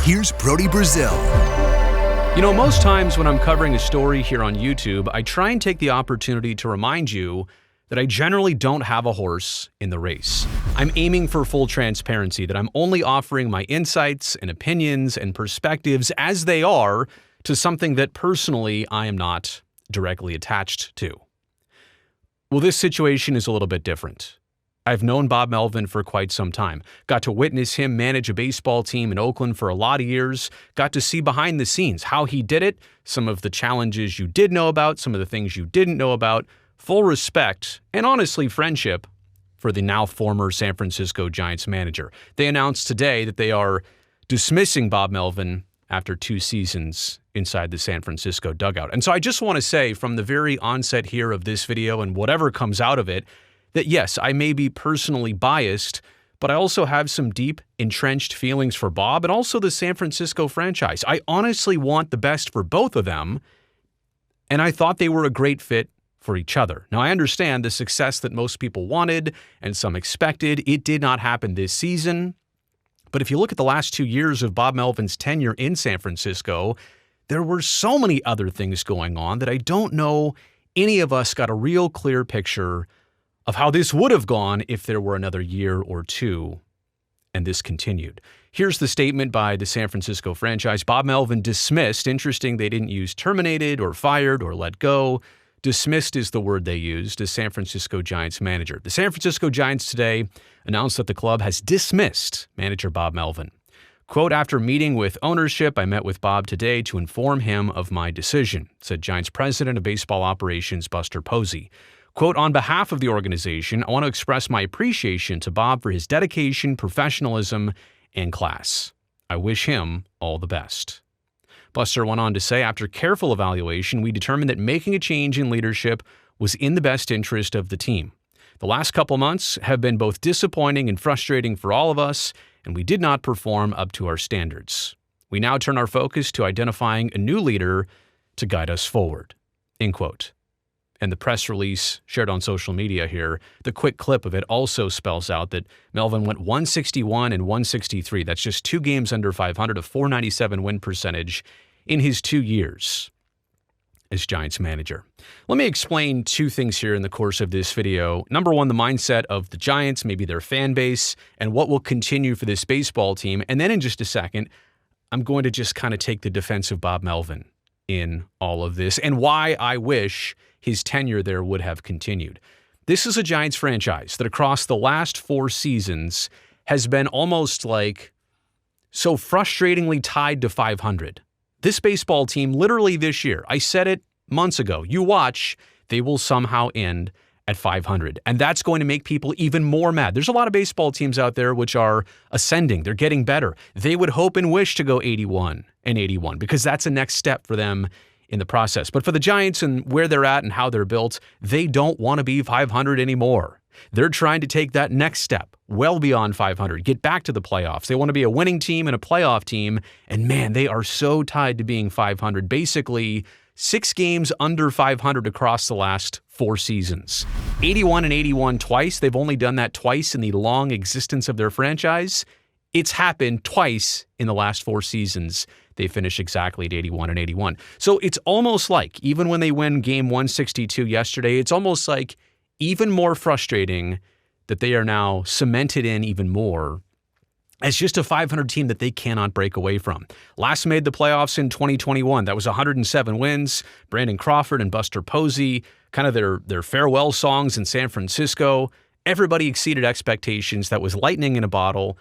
here's Brody Brazil. You know, most times when I'm covering a story here on YouTube, I try and take the opportunity to remind you that I generally don't have a horse in the race. I'm aiming for full transparency, that I'm only offering my insights and opinions and perspectives as they are to something that personally I am not directly attached to. Well, this situation is a little bit different. I've known Bob Melvin for quite some time. Got to witness him manage a baseball team in Oakland for a lot of years. Got to see behind the scenes how he did it, some of the challenges you did know about, some of the things you didn't know about. Full respect and honestly friendship for the now former San Francisco Giants manager. They announced today that they are dismissing Bob Melvin after 2 seasons inside the San Francisco dugout. And so I just want to say from the very onset here of this video and whatever comes out of it, that yes, I may be personally biased, but I also have some deep, entrenched feelings for Bob and also the San Francisco franchise. I honestly want the best for both of them, and I thought they were a great fit for each other. Now, I understand the success that most people wanted and some expected. It did not happen this season, but if you look at the last 2 years of Bob Melvin's tenure in San Francisco, there were so many other things going on that I don't know any of us got a real clear picture of how this would have gone if there were another year or two and this continued. Here's the statement by the San Francisco franchise. Bob Melvin dismissed. Interesting, they didn't use terminated or fired or let go. Dismissed is the word they used as San Francisco Giants manager. The San Francisco Giants today announced that the club has dismissed manager Bob Melvin. Quote, after meeting with ownership, I met with Bob today to inform him of my decision, said Giants president of baseball operations Buster Posey. Quote, on behalf of the organization, I want to express my appreciation to Bob for his dedication, professionalism, and class. I wish him all the best. Buster went on to say, after careful evaluation, we determined that making a change in leadership was in the best interest of the team. The last couple months have been both disappointing and frustrating for all of us, and we did not perform up to our standards. We now turn our focus to identifying a new leader to guide us forward. End quote. And the press release shared on social media here, the quick clip of it also spells out that Melvin went 161 and 163. That's just 2 games under 500, a .497 win percentage in his 2 years as Giants manager. Let me explain 2 things here in the course of this video. Number one, the mindset of the Giants, maybe their fan base, and what will continue for this baseball team. And then in just a second, I'm going to just kind of take the defense of Bob Melvin in all of this and why I wish his tenure there would have continued. This is a Giants franchise that across the last 4 seasons has been almost like so frustratingly tied to 500. This baseball team literally this year, I said it months ago, you watch, they will somehow end at 500. And that's going to make people even more mad. There's a lot of baseball teams out there which are ascending. They're getting better. They would hope and wish to go 81 and 81 because that's a next step for them in the process. But for the Giants and where they're at and how they're built, they don't want to be 500 anymore. They're trying to take that next step well beyond 500, get back to the playoffs. They want to be a winning team and a playoff team. And man, they are so tied to being 500. Basically, 6 games under 500 across the last 4 seasons. 81 and 81 twice. They've only done that twice in the long existence of their franchise. It's happened twice in the last 4 seasons. They finish exactly at 81 and 81. So it's almost like, even when they win game 162 yesterday, it's almost like even more frustrating that they are now cemented in even more as just a 500 team that they cannot break away from. Last made the playoffs in 2021. That was 107 wins. Brandon Crawford and Buster Posey, kind of their farewell songs in San Francisco. Everybody exceeded expectations. That was lightning in a bottle.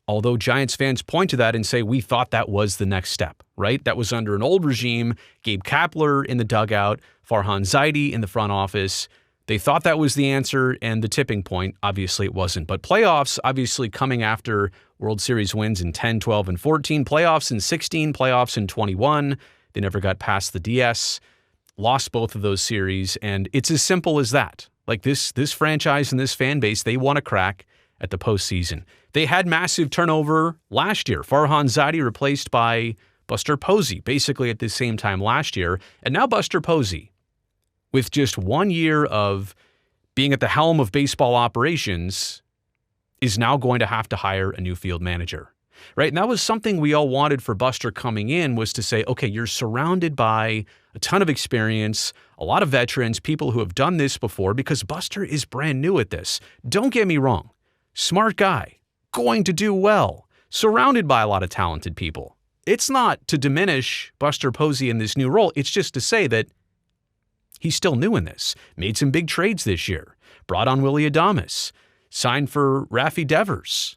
Although Giants fans point to that and say, we thought that was the next step, right? That was under an old regime, Gabe Kapler in the dugout, Farhan Zaidi in the front office. They thought that was the answer and the tipping point. Obviously, it wasn't. But playoffs, obviously coming after World Series wins in 10, 12, and 14. Playoffs in 16, playoffs in 21. They never got past the DS. Lost both of those series. And it's as simple as that. Like this franchise and this fan base, they want to crack at the postseason. They had massive turnover last year. Farhan Zaidi replaced by Buster Posey, basically at the same time last year. And now Buster Posey, with just 1 year of being at the helm of baseball operations, is now going to have to hire a new field manager. right? And that was something we all wanted for Buster coming in, was to say, okay, you're surrounded by a ton of experience, a lot of veterans, people who have done this before, because Buster is brand new at this. Don't get me wrong. Smart guy, going to do well, surrounded by a lot of talented people. It's not to diminish Buster Posey in this new role. It's just to say that he's still new in this. Made some big trades this year. Brought on Willie Adames. Signed for Rafi Devers.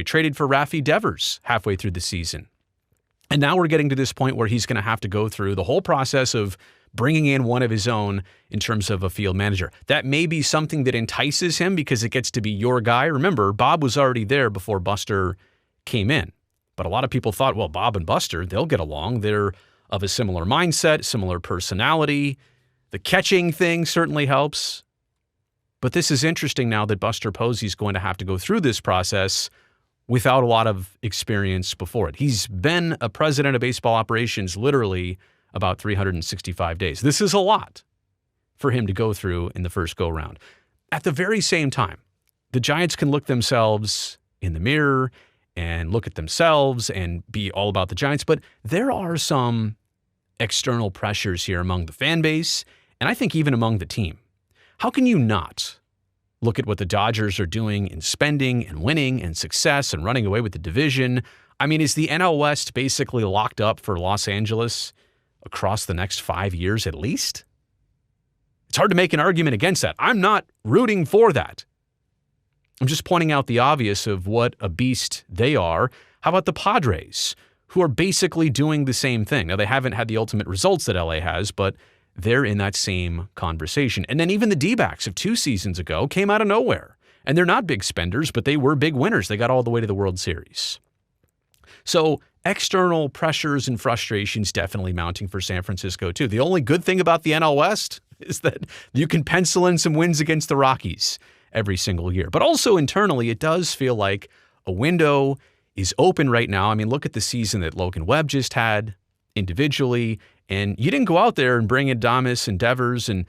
Traded for Rafi Devers halfway through the season. And now we're getting to this point where he's going to have to go through the whole process of bringing in one of his own in terms of a field manager. That may be something that entices him because it gets to be your guy. Remember, Bob was already there before Buster came in. But a lot of people thought, well, Bob and Buster, they'll get along. They're of a similar mindset, similar personality. The catching thing certainly helps. But this is interesting now that Buster Posey's going to have to go through this process without a lot of experience before it. He's been a president of baseball operations literally about 365 days. This is a lot for him to go through in the first go-round. At the very same time, the Giants can look themselves in the mirror and look at themselves and be all about the Giants, but there are some external pressures here among the fan base, and I think even among the team. How can you not look at what the Dodgers are doing in spending and winning and success and running away with the division? I mean, is the NL West basically locked up for Los Angeles across the next 5 years at least? It's hard to make an argument against that. I'm not rooting for that. I'm just pointing out the obvious of what a beast they are. How about the Padres, who are basically doing the same thing? Now, they haven't had the ultimate results that LA has, but they're in that same conversation. And then even the D-backs of 2 seasons ago came out of nowhere. And they're not big spenders, but they were big winners. They got all the way to the World Series. So external pressures and frustrations definitely mounting for San Francisco too. The only good thing about the NL West is that you can pencil in some wins against the Rockies every single year. But also internally, it does feel like a window is open right now. I mean, look at the season that Logan Webb just had individually. And you didn't go out there and bring in Adames and Devers and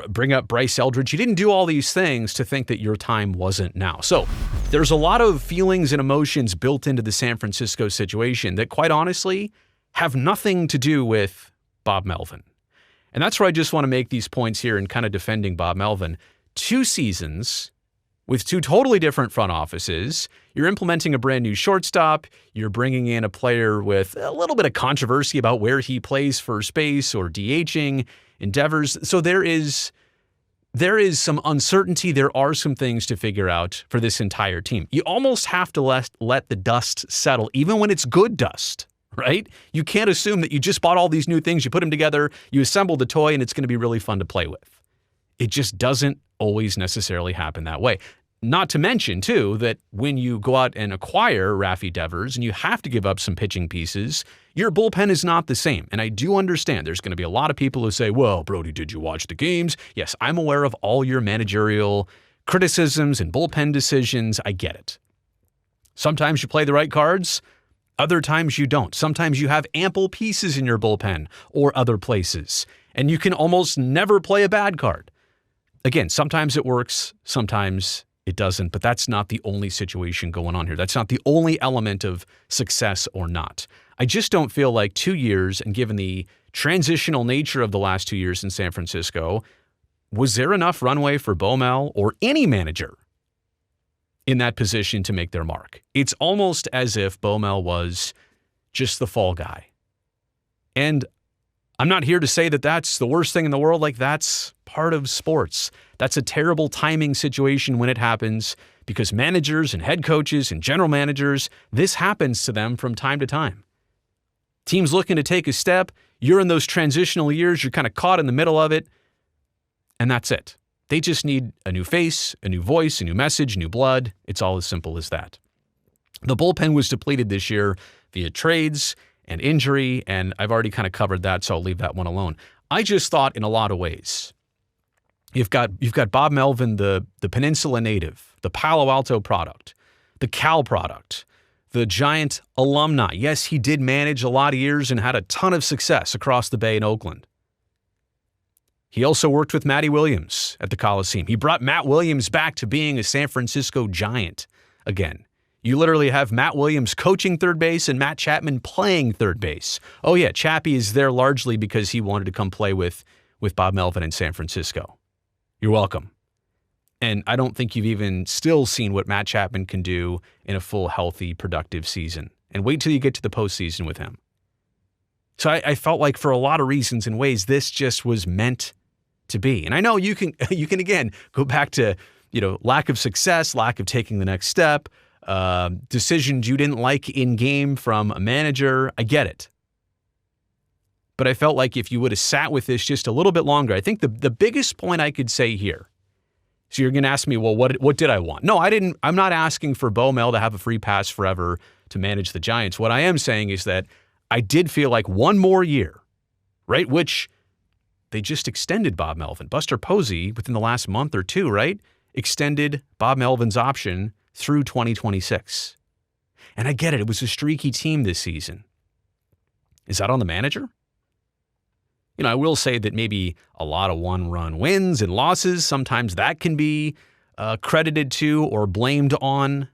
bring up Bryce Eldridge. You didn't do all these things to think that your time wasn't now. So there's a lot of feelings and emotions built into the San Francisco situation that, quite honestly, have nothing to do with Bob Melvin. And that's where I just want to make these points here in kind of defending Bob Melvin. 2 seasons with 2 totally different front offices. You're implementing a brand new shortstop. You're bringing in a player with a little bit of controversy about where he plays first base or DHing endeavors. So there is some uncertainty. There are some things to figure out for this entire team. You almost have to let the dust settle, even when it's good dust, right? You can't assume that you just bought all these new things, you put them together, you assembled the toy, and it's going to be really fun to play with. It just doesn't always necessarily happen that way. Not to mention, too, that when you go out and acquire Rafi Devers and you have to give up some pitching pieces, your bullpen is not the same. And I do understand there's going to be a lot of people who say, well, Brody, did you watch the games? Yes, I'm aware of all your managerial criticisms and bullpen decisions. I get it. Sometimes you play the right cards. Other times you don't. Sometimes you have ample pieces in your bullpen or other places, and you can almost never play a bad card. Again, sometimes it works, sometimes it doesn't, but that's not the only situation going on here. That's not the only element of success or not. I just don't feel like 2 years, and given the transitional nature of the last 2 years in San Francisco, was there enough runway for Bo Mel or any manager in that position to make their mark? It's almost as if Bo Mel was just the fall guy. And I'm not here to say that that's the worst thing in the world. Like, that's part of sports. That's a terrible timing situation when it happens, because managers and head coaches and general managers, this happens to them from time to time. Teams looking to take a step, you're in those transitional years, you're kind of caught in the middle of it, and that's it. They just need a new face, a new voice, a new message, new blood. It's all as simple as that. The bullpen was depleted this year via trades and injury, and I've already kind of covered that, so I'll leave that one alone. I just thought in a lot of ways, you've got Bob Melvin, the Peninsula native, the Palo Alto product, the Cal product, the Giant alumni. Yes, he did manage a lot of years and had a ton of success across the Bay in Oakland. He also worked with Matty Williams at the Coliseum. He brought Matt Williams back to being a San Francisco Giant again. You literally have Matt Williams coaching third base and Matt Chapman playing third base. Oh yeah, Chappie is there largely because he wanted to come play with Bob Melvin in San Francisco. You're welcome. And I don't think you've even still seen what Matt Chapman can do in a full, healthy, productive season. And wait till you get to the postseason with him. So I felt like for a lot of reasons and ways, this just was meant to be. And I know you can again go back to, lack of success, lack of taking the next step, decisions you didn't like in game from a manager. I get it. But I felt like if you would have sat with this just a little bit longer, I think the biggest point I could say here. So you're going to ask me, well, what did I want? No, I didn't. I'm not asking for Bo Mel to have a free pass forever to manage the Giants. What I am saying is that I did feel like one more year, right? Which they just extended Bob Melvin. Buster Posey, within the last month or two, right? Extended Bob Melvin's option through 2026. And I get it. It was a streaky team this season. Is that on the manager? I will say that maybe a lot of one-run wins and losses, sometimes that can be credited to or blamed on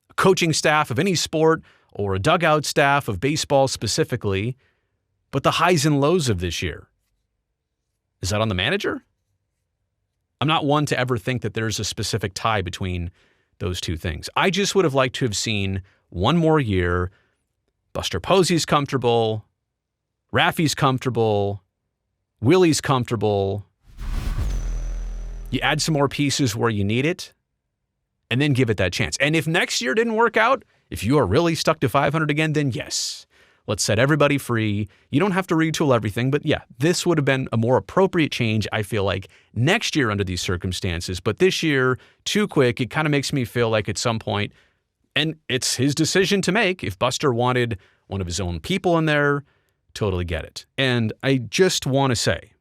a coaching staff of any sport or a dugout staff of baseball specifically. But the highs and lows of this year, is that on the manager? I'm not one to ever think that there's a specific tie between those two things. I just would have liked to have seen one more year. Buster Posey's comfortable. Raffy's comfortable. Willie's comfortable. You add some more pieces where you need it, and then give it that chance. And if next year didn't work out, if you are really stuck to 500 again, then yes, let's set everybody free. You don't have to retool everything, but yeah, this would have been a more appropriate change, I feel like, next year under these circumstances. But this year, too quick, it kind of makes me feel like at some point, and it's his decision to make, if Buster wanted one of his own people in there, totally get it. And I just want to say,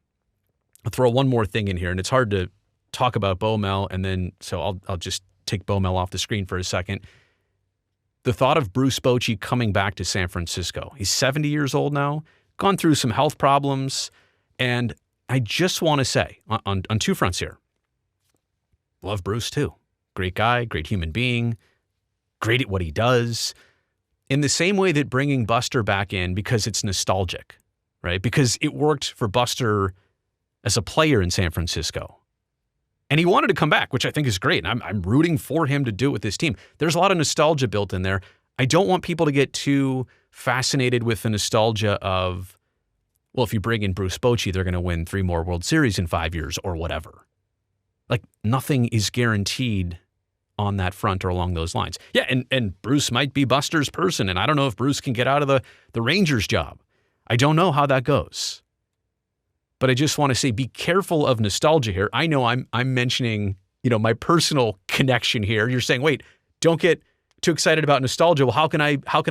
I'll throw one more thing in here, and it's hard to talk about Bo Mel, and then so I'll just take Bo Mel off the screen for a second. The thought of Bruce Bochy coming back to San Francisco. He's 70 years old now, gone through some health problems, and I just want to say on two fronts here. Love Bruce too. Great guy, great human being, great at what he does. In the same way that bringing Buster back in because it's nostalgic, right? Because it worked for Buster as a player in San Francisco. And he wanted to come back, which I think is great. And I'm rooting for him to do it with this team. There's a lot of nostalgia built in there. I don't want people to get too fascinated with the nostalgia of, well, if you bring in Bruce Bochy, they're going to win 3 more World Series in 5 years or whatever. Like, nothing is guaranteed on that front or along those lines. Yeah, and Bruce might be Buster's person, and I don't know if Bruce can get out of the Rangers job. I don't know how that goes. But I just want to say, be careful of nostalgia here. I know I'm mentioning, my personal connection here. You're saying, wait, don't get too excited about nostalgia. Well, how can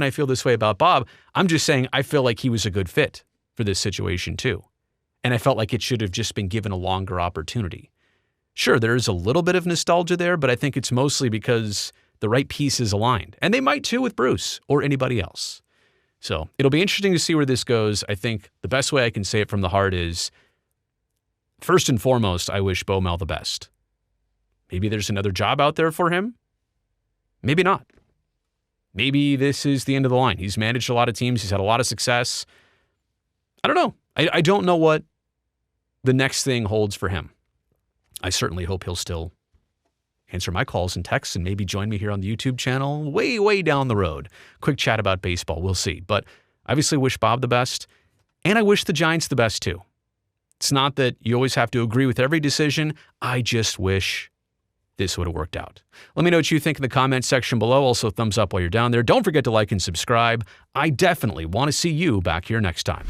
I feel this way about Bob? I'm just saying I feel like he was a good fit for this situation too. And I felt like it should have just been given a longer opportunity. Sure, there is a little bit of nostalgia there, but I think it's mostly because the right pieces aligned. And they might too with Bruce or anybody else. So it'll be interesting to see where this goes. I think the best way I can say it from the heart is, first and foremost, I wish Bo Mel the best. Maybe there's another job out there for him. Maybe not. Maybe this is the end of the line. He's managed a lot of teams. He's had a lot of success. I don't know. I don't know what the next thing holds for him. I certainly hope he'll still answer my calls and texts and maybe join me here on the YouTube channel way, way down the road. Quick chat about baseball. We'll see. But I obviously wish Bob the best, and I wish the Giants the best too. It's not that you always have to agree with every decision. I just wish this would have worked out. Let me know what you think in the comments section below. Also, thumbs up while you're down there. Don't forget to like and subscribe. I definitely want to see you back here next time.